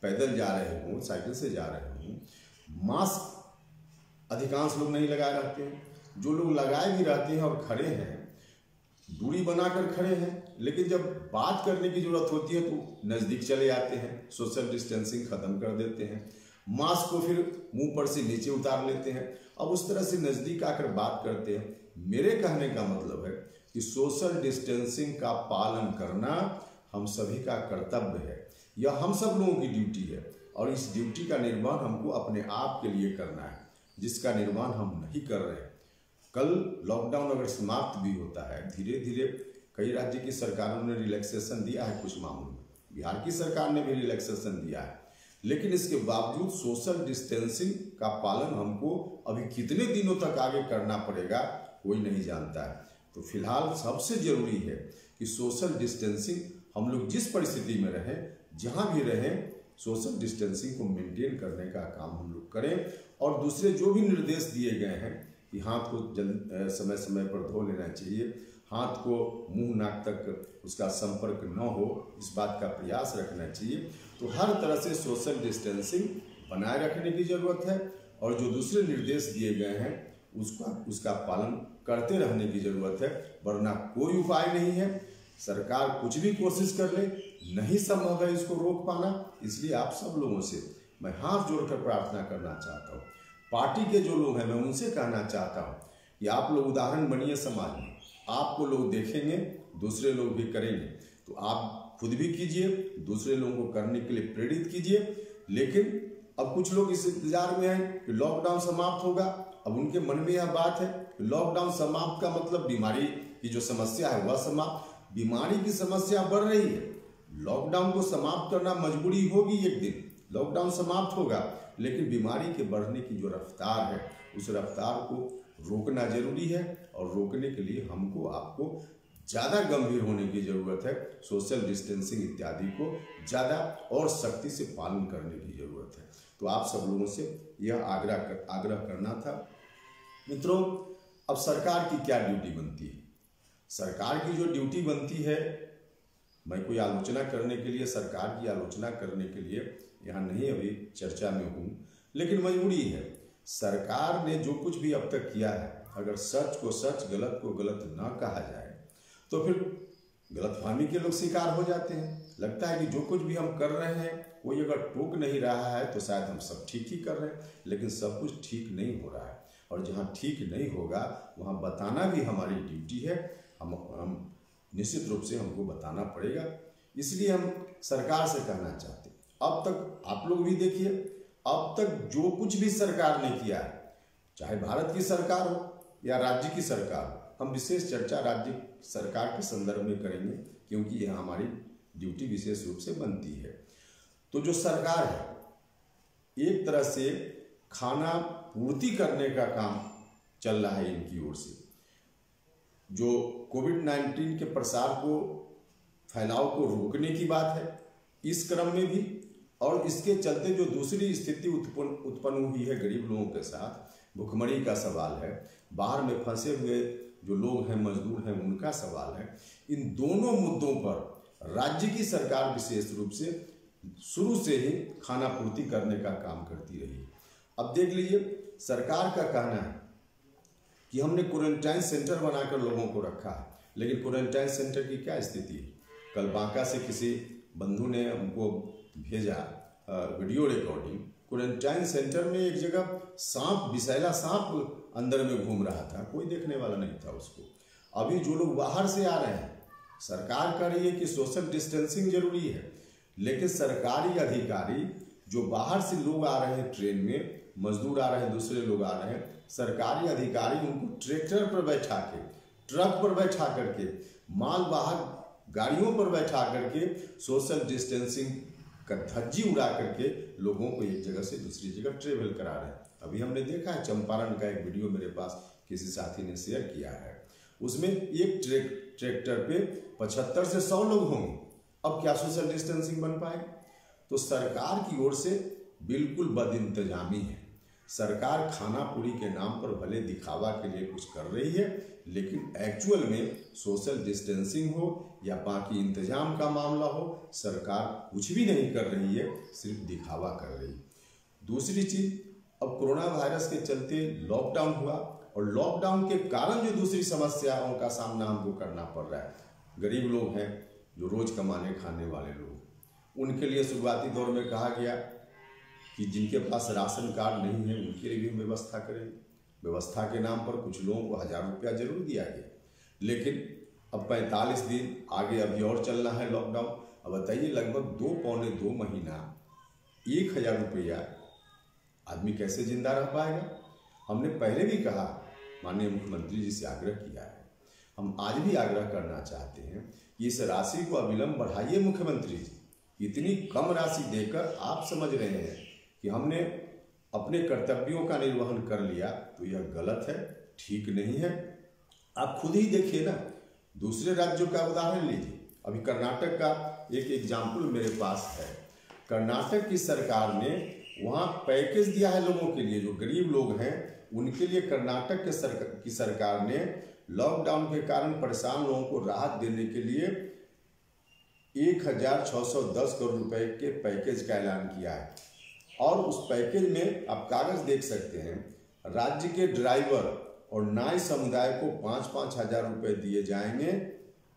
पैदल जा रहे हों, साइकिल से जा रहे हों, मास्क अधिकांश लोग नहीं लगाए रहते हैं। जो लोग लगाए भी रहते हैं और खड़े हैं, दूरी बनाकर खड़े हैं, लेकिन जब बात करने की जरूरत होती है तो नज़दीक चले आते हैं, सोशल डिस्टेंसिंग खत्म कर देते हैं, मास्क को फिर मुंह पर से नीचे उतार लेते हैं, अब उस तरह से नज़दीक आकर बात करते हैं। मेरे कहने का मतलब है कि सोशल डिस्टेंसिंग का पालन करना हम सभी का कर्तव्य है, यह हम सब लोगों की ड्यूटी है, और इस ड्यूटी का निर्वहन हमको अपने आप के लिए करना है, जिसका निर्वहन हम नहीं कर रहे हैं। कल लॉकडाउन अगर समाप्त भी होता है, धीरे धीरे कई राज्य की सरकारों ने रिलैक्सेशन दिया है, कुछ मामलों में बिहार की सरकार ने भी रिलैक्सेशन दिया है, लेकिन इसके बावजूद सोशल डिस्टेंसिंग का पालन हमको अभी कितने दिनों तक आगे करना पड़ेगा कोई नहीं जानता है। तो फिलहाल सबसे जरूरी है कि सोशल डिस्टेंसिंग हम लोग जिस परिस्थिति में रहें, जहाँ भी रहें, सोशल डिस्टेंसिंग को मेंटेन करने का काम हम लोग करें। और दूसरे जो भी निर्देश दिए गए हैं कि हाथ को समय समय पर धो लेना चाहिए, हाथ को मुंह नाक तक उसका संपर्क न हो, इस बात का प्रयास रखना चाहिए। तो हर तरह से सोशल डिस्टेंसिंग बनाए रखने की ज़रूरत है, और जो दूसरे निर्देश दिए गए हैं उसका पालन करते रहने की ज़रूरत है, वरना कोई उपाय नहीं है। सरकार कुछ भी कोशिश कर ले, नहीं संभव है इसको रोक पाना। इसलिए आप सब लोगों से मैं हाथ जोड़कर प्रार्थना करना चाहता हूँ। पार्टी के जो लोग हैं, मैं उनसे कहना चाहता हूँ कि आप लोग उदाहरण बनिए समाज में, आपको लोग देखेंगे, दूसरे लोग भी करेंगे, तो आप खुद भी कीजिए, दूसरे लोगों को करने के लिए प्रेरित कीजिए। लेकिन अब कुछ लोग इस इंतजार में हैं कि लॉकडाउन समाप्त होगा। अब उनके मन में यह बात है कि लॉकडाउन समाप्त का मतलब बीमारी की जो समस्या है वह समाप्त। बीमारी की समस्या बढ़ रही है, लॉकडाउन को समाप्त करना मजबूरी होगी, एक दिन लॉकडाउन समाप्त होगा, लेकिन बीमारी के बढ़ने की जो रफ्तार है उस रफ्तार को रोकना जरूरी है, और रोकने के लिए हमको आपको ज़्यादा गंभीर होने की ज़रूरत है। सोशल डिस्टेंसिंग इत्यादि को ज़्यादा और सख्ती से पालन करने की ज़रूरत है। तो आप सब लोगों से यह आग्रह करना था। मित्रों, अब सरकार की क्या ड्यूटी बनती है? सरकार की जो ड्यूटी बनती है, मैं कोई आलोचना करने के लिए, सरकार की आलोचना करने के लिए यहाँ नहीं अभी चर्चा में हूँ, लेकिन मजबूरी है। सरकार ने जो कुछ भी अब तक किया है, अगर सच को सच, गलत को गलत ना कहा जाए तो फिर गलतफहमी के लोग शिकार हो जाते हैं। लगता है कि जो कुछ भी हम कर रहे हैं, कोई अगर टोक नहीं रहा है तो शायद हम सब ठीक ही कर रहे हैं, लेकिन सब कुछ ठीक नहीं हो रहा है। और जहाँ ठीक नहीं होगा वहाँ बताना भी हमारी ड्यूटी है, हम निश्चित रूप से हमको बताना पड़ेगा। इसलिए हम सरकार से कहना चाहते हैं, अब तक आप लोग भी देखिए, अब तक जो कुछ भी सरकार ने किया है, चाहे भारत की सरकार हो या राज्य की सरकार हो, हम विशेष चर्चा राज्य सरकार के संदर्भ में करेंगे, क्योंकि यह हमारी ड्यूटी विशेष रूप से बनती है। तो जो सरकार है, एक तरह से खाना पूर्ति करने का काम चल रहा है इनकी ओर से। जो कोविड-19 के प्रसार को, फैलाव को रोकने की बात है, इस क्रम में भी, और इसके चलते जो दूसरी स्थिति उत्पन्न हुई है गरीब लोगों के साथ, भुखमरी का सवाल है, बाहर में फंसे हुए जो लोग हैं, मजदूर हैं, उनका सवाल है। इन दोनों मुद्दों पर राज्य की सरकार विशेष रूप से शुरू से ही खाना पूर्ति करने का काम करती रही। अब देख लीजिए, सरकार का कहना है कि हमने क्वारंटाइन सेंटर बनाकर लोगों को रखा है, लेकिन क्वारंटाइन सेंटर की क्या स्थिति है? कल बांका से किसी बंधु ने हमको भेजा वीडियो रिकॉर्डिंग, क्वारंटाइन सेंटर में एक जगह सांप, विषैला सांप अंदर में घूम रहा था, कोई देखने वाला नहीं था उसको। अभी जो लोग बाहर से आ रहे हैं, सरकार कह रही है कि सोशल डिस्टेंसिंग जरूरी है, लेकिन सरकारी अधिकारी जो बाहर से लोग आ रहे हैं, ट्रेन में मजदूर आ रहे हैं, दूसरे लोग आ रहे हैं, सरकारी अधिकारी उनको ट्रैक्टर पर बैठा के, ट्रक पर बैठा करके, माल बाहर गाड़ियों पर बैठा करके सोशल डिस्टेंसिंग का धज्जी उड़ा करके लोगों को एक जगह से दूसरी जगह ट्रेवल करा रहे हैं। अभी हमने देखा है, चंपारण का एक वीडियो मेरे पास किसी साथी ने शेयर किया है, उसमें एक ट्रैक्टर पे 75 से 100 लोग होंगे। अब क्या सोशल डिस्टेंसिंग बन पाएगी? तो सरकार की ओर से बिल्कुल बदइंतजामी है। सरकार खाना पूरी के नाम पर भले दिखावा के लिए कुछ कर रही है, लेकिन एक्चुअल में सोशल डिस्टेंसिंग हो या बाकी इंतजाम का मामला हो, सरकार कुछ भी नहीं कर रही है, सिर्फ दिखावा कर रही है। दूसरी चीज, अब कोरोना वायरस के चलते लॉकडाउन हुआ और लॉकडाउन के कारण जो दूसरी समस्याओं का सामना हमको करना पड़ रहा है, गरीब लोग हैं जो रोज कमाने खाने वाले लोग, उनके लिए शुरुआती दौर में कहा गया कि जिनके पास राशन कार्ड नहीं है उनके लिए भी व्यवस्था करें। व्यवस्था के नाम पर कुछ लोगों को 1000 रुपया जरूर दिया गया, लेकिन अब 45 दिन आगे अभी और चलना है लॉकडाउन। अब बताइए, लगभग 2-2.25 महीना 1000 रुपया आदमी कैसे जिंदा रह पाएगा। हमने पहले भी कहा, माननीय मुख्यमंत्री जी से आग्रह किया है, हम आज भी आग्रह करना चाहते हैं कि इस राशि को अविलंब बढ़ाइए। मुख्यमंत्री जी, इतनी कम राशि देकर आप समझ रहे हैं कि हमने अपने कर्तव्यों का निर्वहन कर लिया, तो यह गलत है, ठीक नहीं है। आप खुद ही देखिए ना, दूसरे राज्यों का उदाहरण लीजिए। अभी कर्नाटक का एक एग्जाम्पल मेरे पास है। कर्नाटक की सरकार ने वहाँ पैकेज दिया है लोगों के लिए, जो गरीब लोग हैं उनके लिए। कर्नाटक की सरकार ने लॉकडाउन के कारण परेशान लोगों को राहत देने के लिए 1610 करोड़ रुपए के पैकेज का ऐलान किया है। और उस पैकेज में आप कागज देख सकते हैं, राज्य के ड्राइवर और नाई समुदाय को 5-5 हजार रुपए दिए जाएंगे।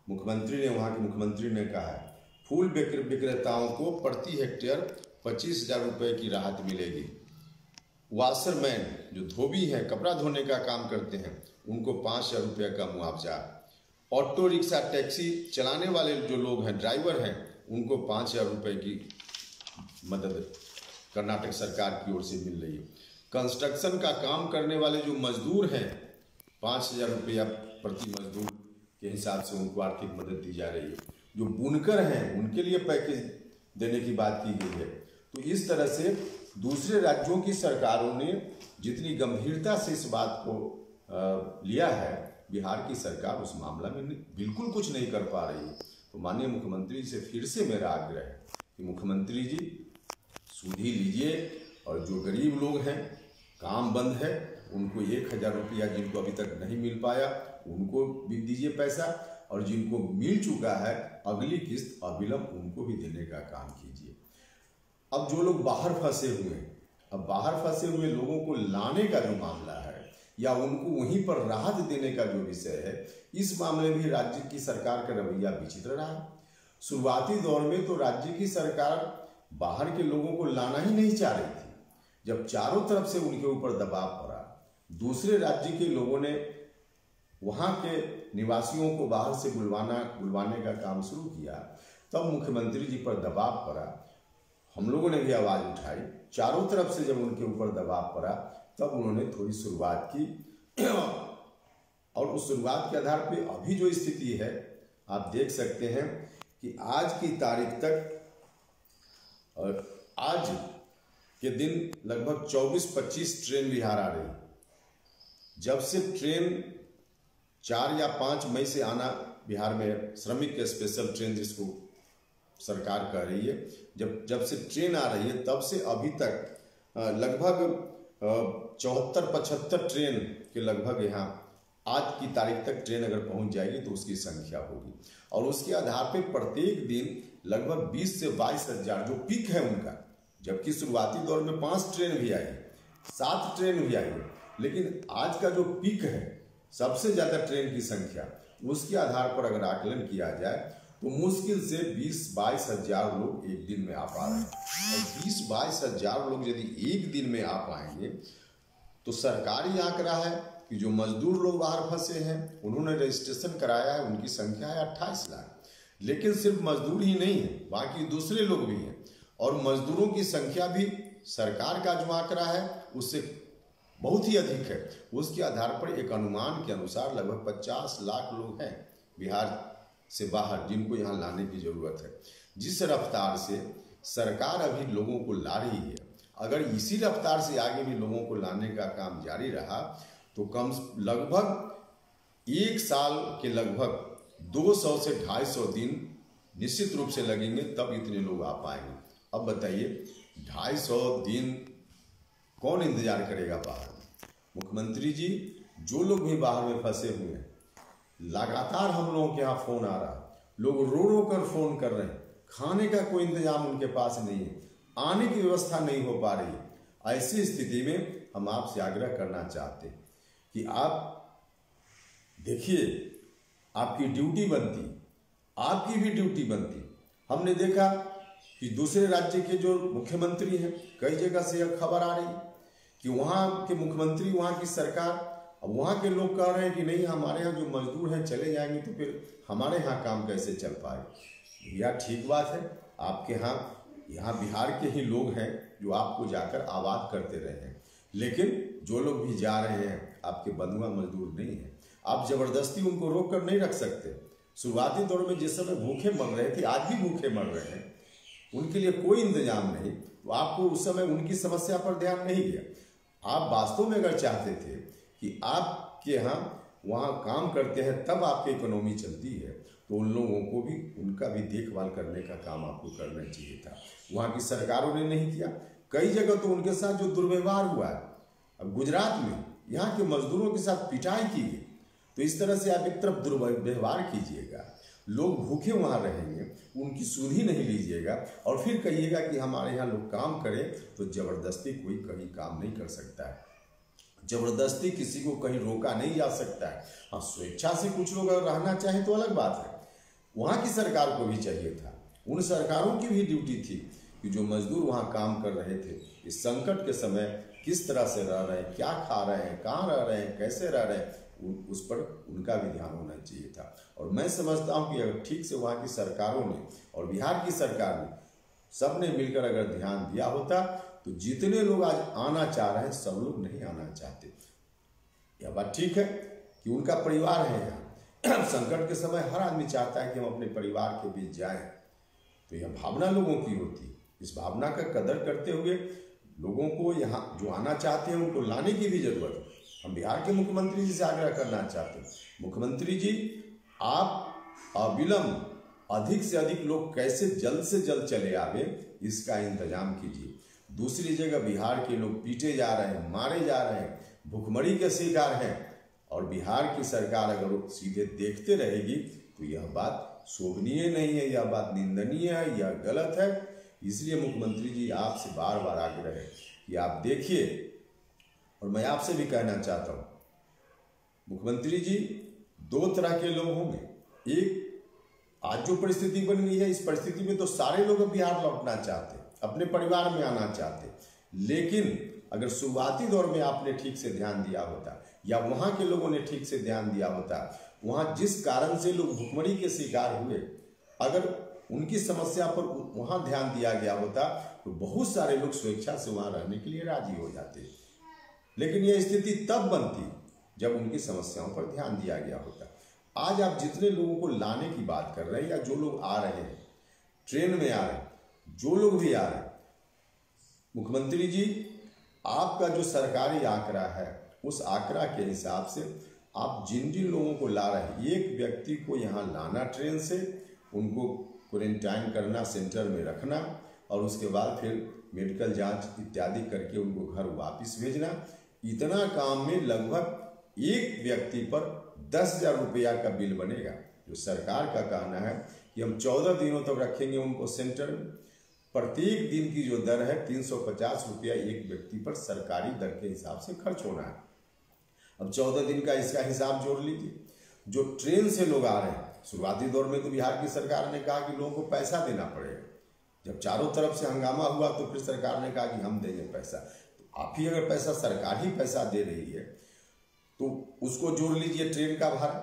मुख्यमंत्री ने, वहाँ के मुख्यमंत्री ने कहा है, फूल विक्रेताओं को प्रति हेक्टेयर 25,000 रुपए की राहत मिलेगी। वाशरमैन जो धोबी हैं, कपड़ा धोने का काम करते हैं, उनको 5,000 रुपये का मुआवजा। ऑटो रिक्शा टैक्सी चलाने वाले जो लोग हैं, ड्राइवर हैं, उनको 5,000 रुपये की मदद कर्नाटक सरकार की ओर से मिल रही है। कंस्ट्रक्शन का काम करने वाले जो मजदूर हैं, 5,000 रुपया प्रति मजदूर के हिसाब से उनको आर्थिक मदद दी जा रही है। जो बुनकर हैं उनके लिए पैकेज देने की बात की गई है। तो इस तरह से दूसरे राज्यों की सरकारों ने जितनी गंभीरता से इस बात को लिया है, बिहार की सरकार उस मामला में बिल्कुल कुछ नहीं कर पा रही है। तो माननीय मुख्यमंत्री से फिर से मेरा आग्रह है कि मुख्यमंत्री जी सुधी लीजिए, और जो गरीब लोग हैं, काम बंद है, उनको 1000 रुपया जिनको अभी तक नहीं मिल पाया उनको भी दीजिए पैसा, और जिनको मिल चुका है अगली किस्त अविलंब उनको भी देने का काम कीजिए। अब जो लोग बाहर फंसे हुए हैं, अब बाहर फंसे हुए लोगों को लाने का जो मामला है या उनको वहीं पर राहत देने का जो विषय है, इस मामले में राज्य की सरकार का रवैया विचित्र रहा है। शुरुआती दौर में तो राज्य की सरकार बाहर के लोगों को लाना ही नहीं चाह रही थी। जब चारों तरफ से उनके ऊपर दबाव पड़ा, दूसरे राज्य के लोगों ने वहां के निवासियों को बाहर से बुलवाने का काम शुरू किया, तब मुख्यमंत्री जी पर दबाव पड़ा। हम लोगों ने भी आवाज उठाई, चारों तरफ से जब उनके ऊपर दबाव पड़ा तब उन्होंने थोड़ी शुरुआत की और उस शुरुआत के आधार पे अभी जो स्थिति है आप देख सकते हैं कि आज की तारीख तक, और आज के दिन लगभग 24-25 ट्रेन बिहार आ रही। जब से ट्रेन 4 या 5 मई से आना बिहार में श्रमिक स्पेशल ट्रेन जिसको सरकार कह रही है, जब से ट्रेन आ रही है तब से अभी तक लगभग 74-75 ट्रेन के लगभग यहाँ आज की तारीख तक ट्रेन अगर पहुंच जाएगी तो उसकी संख्या होगी। और उसके आधार पे प्रत्येक दिन लगभग 20 से 22 हजार जो पीक है उनका, जबकि शुरुआती दौर में 5 ट्रेन भी आई, 7 ट्रेन भी आई, लेकिन आज का जो पीक है सबसे ज्यादा ट्रेन की संख्या, उसके आधार पर अगर आकलन किया जाए तो मुश्किल से 20-22 हजार लोग एक दिन में आ पा रहे हैं। और 20-22 हजार लोग यदि एक दिन में आ पाएंगे तो सरकार ही आंक रहा है कि जो मजदूर लोग बाहर फंसे हैं उन्होंने रजिस्ट्रेशन कराया है, उनकी संख्या है 28 लाख। लेकिन सिर्फ मजदूर ही नहीं है, बाकी दूसरे लोग भी हैं, और मजदूरों की संख्या भी सरकार का जो आंकड़ा है उससे बहुत ही अधिक है। उसके आधार पर एक अनुमान के अनुसार लगभग 50 लाख लोग हैं बिहार से बाहर जिनको यहाँ लाने की जरूरत है। जिस रफ्तार से सरकार अभी लोगों को ला रही है, अगर इसी रफ्तार से आगे भी लोगों को लाने का काम जारी रहा तो कम लगभग 1 साल के लगभग 200 से 250 दिन निश्चित रूप से लगेंगे, तब इतने लोग आ पाएंगे। अब बताइए 250 दिन कौन इंतजार करेगा बाहर में। मुख्यमंत्री जी, जो लोग भी बाहर में फंसे हुए हैं, लगातार हम लोगों के यहाँ फोन आ रहा, लोग रो रो कर फोन कर रहे हैं, खाने का कोई इंतजाम उनके पास नहीं है, आने की व्यवस्था नहीं हो पा रही। ऐसी स्थिति में हम आपसे आग्रह करना चाहते हैं कि आप देखिए, आपकी ड्यूटी बनती, आपकी भी ड्यूटी बनती। हमने देखा कि दूसरे राज्य के जो मुख्यमंत्री हैं, कई जगह से यह खबर आ रही कि वहाँ के मुख्यमंत्री, वहाँ की सरकार, अब वहाँ के लोग कह रहे हैं कि नहीं, हमारे यहाँ जो मजदूर हैं चले जाएंगे तो फिर हमारे यहाँ काम कैसे चल पाए। भैया ठीक बात है, आपके यहाँ बिहार के ही लोग हैं जो आपको जाकर आबाद करते रहे हैं, लेकिन जो लोग भी जा रहे हैं आपके बंधुआ मजदूर नहीं है। आप जबरदस्ती उनको रोक कर नहीं रख सकते। शुरुआती दौर में जिस समय भूखे मर रहे थे, आज भी भूखे मर रहे हैं, उनके लिए कोई इंतजाम नहीं, तो आपको उस समय उनकी समस्या पर ध्यान नहीं दिया। आप वास्तव में अगर चाहते थे कि आपके यहाँ वहाँ काम करते हैं तब आपकी इकोनॉमी चलती है, तो उन लोगों को भी, उनका भी देखभाल करने का काम आपको करना चाहिए था। वहाँ की सरकारों ने नहीं किया। कई जगह तो उनके साथ जो दुर्व्यवहार हुआ है, अब गुजरात में यहाँ के मजदूरों के साथ पिटाई की गई, तो इस तरह से आप एक तरफ दुर्व्यवहार कीजिएगा, लोग भूखे वहाँ रहेंगे, उनकी सुध ही नहीं लीजिएगा, और फिर कहिएगा कि हमारे यहाँ लोग काम करें, तो जबरदस्ती कोई कहीं काम नहीं कर सकता है। जबरदस्ती किसी को कहीं रोका नहीं जा सकता है। हाँ, स्वेच्छा से कुछ लोग अगर रहना चाहें तो अलग बात है। वहाँ की सरकार को भी चाहिए था, उन सरकारों की भी ड्यूटी थी कि जो मजदूर वहाँ काम कर रहे थे, इस संकट के समय किस तरह से रह रहे हैं, क्या खा रहे हैं, कहाँ रह रहे हैं, कैसे रह रहे हैं, उस पर उनका भी ध्यान होना चाहिए था। और मैं समझता हूँ कि अगर ठीक से वहाँ की सरकारों ने और बिहार की सरकार ने, सबने मिलकर अगर ध्यान दिया होता, तो जितने लोग आज आना चाह रहे हैं सब लोग नहीं आना चाहते। यह बात ठीक है कि उनका परिवार है यहाँ। संकट के समय हर आदमी चाहता है कि हम अपने परिवार के बीच जाएं, तो यह भावना लोगों की होती है। इस भावना का कदर करते हुए लोगों को यहाँ जो आना चाहते हैं उनको लाने की भी जरूरत है। हम बिहार के मुख्यमंत्री जी से आग्रह करना चाहते हैं, मुख्यमंत्री जी, आप अविलंब अधिक से अधिक लोग कैसे जल्द से जल्द चले आवे, इसका इंतजाम कीजिए। दूसरी जगह बिहार के लोग पीटे जा रहे हैं, मारे जा रहे हैं, भुखमरी के शिकार हैं, और बिहार की सरकार अगर सीधे देखते रहेगी तो यह बात शोभनीय नहीं है, यह बात निंदनीय है, यह गलत है। इसलिए मुख्यमंत्री जी, आपसे बार बार आग्रह है कि आप देखिए। और मैं आपसे भी कहना चाहता हूँ मुख्यमंत्री जी, दो तरह के लोग होंगे। एक, आज जो परिस्थिति बन गई है, इस परिस्थिति में तो सारे लोग बिहार लौटना चाहते, अपने परिवार में आना चाहते, लेकिन अगर शुरुआती दौर में आपने ठीक से ध्यान दिया होता, या वहाँ के लोगों ने ठीक से ध्यान दिया होता, वहाँ जिस कारण से लोग भुखमरी के शिकार हुए, अगर उनकी समस्या पर वहाँ ध्यान दिया गया होता, तो बहुत सारे लोग स्वेच्छा से वहाँ रहने के लिए राजी हो जाते। लेकिन यह स्थिति तब बनती जब उनकी समस्याओं पर ध्यान दिया गया होता। आज आप जितने लोगों को लाने की बात कर रहे हैं, या जो लोग आ रहे हैं, ट्रेन में आ रहे हैं, जो लोग भी आ रहे हैं, मुख्यमंत्री जी, आपका जो सरकारी आंकड़ा है, उस आंकड़ा के हिसाब से आप जिन जिन लोगों को ला रहे हैं, एक व्यक्ति को यहाँ लाना ट्रेन से, उनको क्वारंटाइन करना, सेंटर में रखना, और उसके बाद फिर मेडिकल जांच इत्यादि करके उनको घर वापस भेजना, इतना काम में लगभग एक व्यक्ति पर 10,000 रुपया का बिल बनेगा। जो सरकार का कहना है कि हम 14 दिनों तक रखेंगे उनको सेंटर में, प्रत्येक दिन की जो दर है 350 रुपया एक व्यक्ति पर सरकारी दर के हिसाब से खर्च होना है। अब 14 दिन का इसका हिसाब जोड़ लीजिए। जो ट्रेन से लोग आ रहे हैं, शुरुआती दौर में तो बिहार की सरकार ने कहा कि लोगों को पैसा देना पड़ेगा। जब चारों तरफ से हंगामा हुआ तो फिर सरकार ने कहा कि हम देंगे पैसा। तो आप ही अगर पैसा, सरकार ही पैसा दे रही है, तो उसको जोड़ लीजिए ट्रेन का भाड़ा।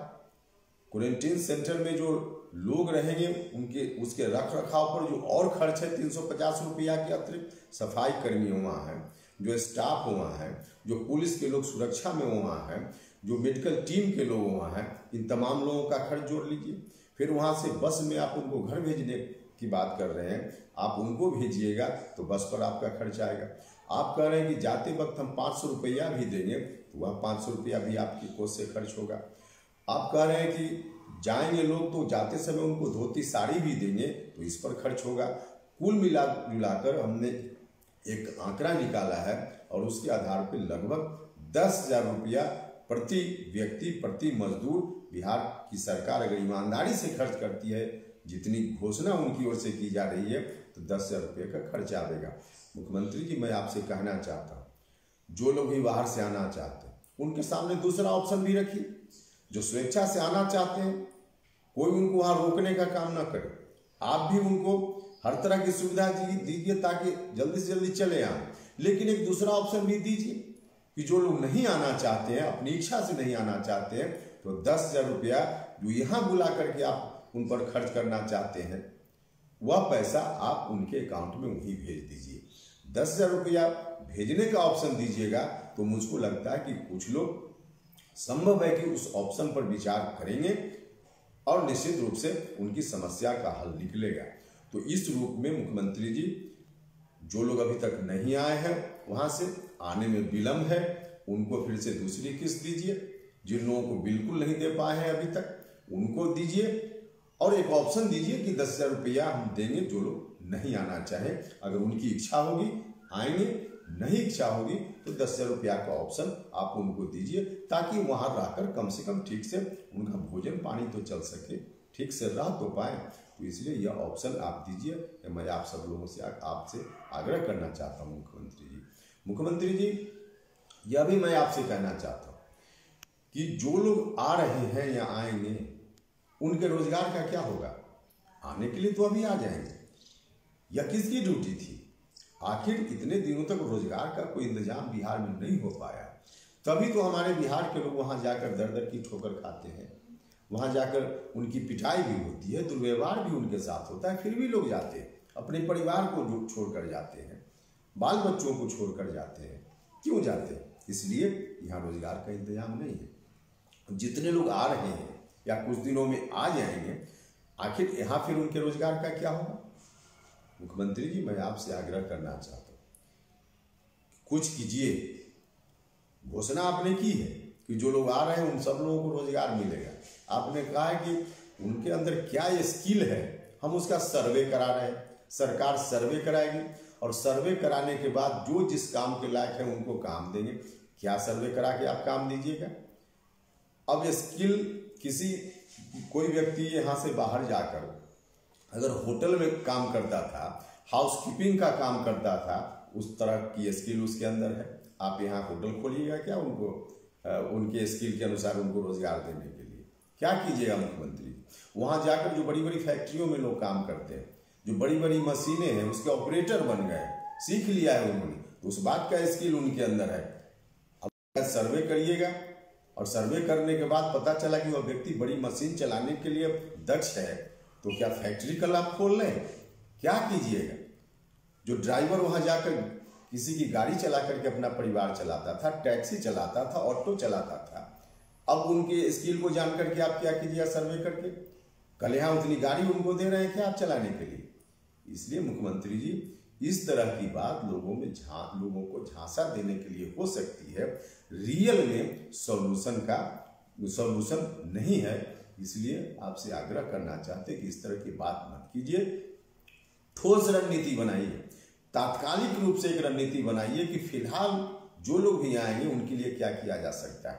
क्वारंटीन सेंटर में जो लोग रहेंगे उनके उसके रख रखाव पर जो और खर्च है 350 रुपया के अतिरिक्त, सफाई कर्मी वहाँ हैं, जो स्टाफ वहाँ हैं, जो पुलिस के लोग सुरक्षा में वहाँ हैं, जो मेडिकल टीम के लोग वहाँ हैं, इन तमाम लोगों का खर्च जोड़ लीजिए। फिर वहाँ से बस में आप उनको घर भेजने की बात कर रहे हैं, आप उनको भेजिएगा तो बस पर आपका खर्च आएगा। आप कह रहे हैं कि जाते वक्त हम 500 रुपया भी देंगे, तो वह 500 रुपया भी आपकी कोष से खर्च होगा। आप कह रहे हैं कि जाएंगे लोग तो जाते समय उनको धोती साड़ी भी देंगे, तो इस पर खर्च होगा। कुल मिलाकर हमने एक आंकड़ा निकाला है और उसके आधार पर लगभग 10,000 रुपया प्रति व्यक्ति प्रति मजदूर बिहार की सरकार अगर ईमानदारी से खर्च करती है, जितनी घोषणा उनकी ओर से की जा रही है, तो 10,000 रुपये का खर्च आएगा। मुख्यमंत्री जी, मैं आपसे कहना चाहता हूँ, जो लोग भी बाहर से आना चाहते हैं उनके सामने दूसरा ऑप्शन भी रखिए। जो स्वेच्छा से आना चाहते हैं, कोई उनको वहां रोकने का काम ना करे, आप भी उनको हर तरह की सुविधा दीजिए ताकि जल्दी से जल्दी चले आए। लेकिन एक दूसरा ऑप्शन भी दीजिए कि जो लोग नहीं आना चाहते हैं, अपनी इच्छा से नहीं आना चाहते हैं, तो 10,000 रुपया जो यहाँ बुला करके आप उन पर खर्च करना चाहते हैं, वह पैसा आप उनके अकाउंट में वहीं भेज दीजिए। 10,000 रुपया भेजने का ऑप्शन दीजिएगा तो मुझको लगता है कि कुछ लोग संभव है कि उस ऑप्शन पर विचार करेंगे और निश्चित रूप से उनकी समस्या का हल निकलेगा। तो इस रूप में मुख्यमंत्री जी, जो लोग अभी तक नहीं आए हैं, वहां से आने में विलंब है, उनको फिर से दूसरी किस्त दीजिए। जिन लोगों को बिल्कुल नहीं दे पाए हैं अभी तक, उनको दीजिए। और एक ऑप्शन दीजिए कि 10,000 रुपया हम देंगे जो लोग नहीं आना चाहें। अगर उनकी इच्छा होगी आएंगे, नहीं इच्छा होगी तो 10,000 रुपया का ऑप्शन आप उनको दीजिए, ताकि वहां रहकर कम से कम ठीक से उनका भोजन पानी तो चल सके, ठीक से रह तो पाए। तो इसलिए यह ऑप्शन आप दीजिए। मैं आप सब लोगों से आपसे आग्रह करना चाहता हूँ मुख्यमंत्री जी, यह भी मैं आपसे कहना चाहता हूँ कि जो लोग आ रहे हैं या आएंगे, उनके रोजगार का क्या होगा? आने के लिए तो अभी आ जाएंगे, यह किसकी ड्यूटी थी? आखिर इतने दिनों तक रोजगार का कोई इंतजाम बिहार में नहीं हो पाया, तभी तो हमारे बिहार के लोग वहां जाकर दर दर की ठोकर खाते हैं, वहां जाकर उनकी पिटाई भी होती है, दुर्व्यवहार भी उनके साथ होता है, फिर भी लोग जाते हैं, अपने परिवार को छोड़कर जाते हैं, बाल बच्चों को छोड़कर जाते हैं। क्यों जाते हैं? इसलिए यहाँ रोजगार का इंतजाम नहीं है। जितने लोग आ रहे हैं या कुछ दिनों में आ जाएंगे, आखिर यहाँ फिर उनके रोजगार का क्या होगा? मुख्यमंत्री जी, मैं आपसे आग्रह करना चाहता हूँ, कुछ कीजिए। घोषणा आपने की है कि जो लोग आ रहे हैं उन सब लोगों को रोजगार मिलेगा। आपने कहा है कि उनके अंदर क्या ये स्किल है, हम उसका सर्वे करा रहे हैं। सरकार सर्वे कराएगी और सर्वे कराने के बाद जो जिस काम के लायक है उनको काम देंगे। क्या सर्वे करा के आप काम दीजिएगा? अब ये स्किल कोई व्यक्ति यहाँ से बाहर जाकर अगर होटल में काम करता था, हाउसकीपिंग का काम करता था, उस तरह की स्किल उसके अंदर है, आप यहाँ होटल खोलिएगा क्या उनको उनके स्किल के अनुसार उनको रोजगार देने के लिए? क्या कीजिएगा मुख्यमंत्री? वहाँ जाकर जो बड़ी बड़ी फैक्ट्रियों में लोग काम करते हैं, जो बड़ी बड़ी मशीनें हैं, उसके ऑपरेटर बन गए, सीख लिया है उन्होंने, तो उस बात का स्किल उनके अंदर है। अब सर्वे करिएगा और सर्वे करने के बाद पता चला कि वह व्यक्ति बड़ी मशीन चलाने के लिए दक्ष है, तो क्या फैक्ट्री कल आप खोल लें? क्या कीजिएगा? जो ड्राइवर वहां जाकर किसी की गाड़ी चला करके अपना परिवार चलाता था, टैक्सी चलाता था, ऑटो चलाता था, अब उनके स्किल को जान करके आप क्या कीजिएगा सर्वे करके? कल यहाँ उतनी गाड़ी उनको दे रहे हैं क्या आप चलाने के लिए? इसलिए मुख्यमंत्री जी, इस तरह की बात लोगों को झांसा देने के लिए हो सकती है, रियल में सॉल्यूशन नहीं है। इसलिए आपसे आग्रह करना चाहते कि इस तरह की बात मत कीजिए। ठोस रणनीति बनाइए, तात्कालिक रूप से एक रणनीति बनाइए कि फिलहाल जो लोग भी आएंगे उनके लिए क्या किया जा सकता है।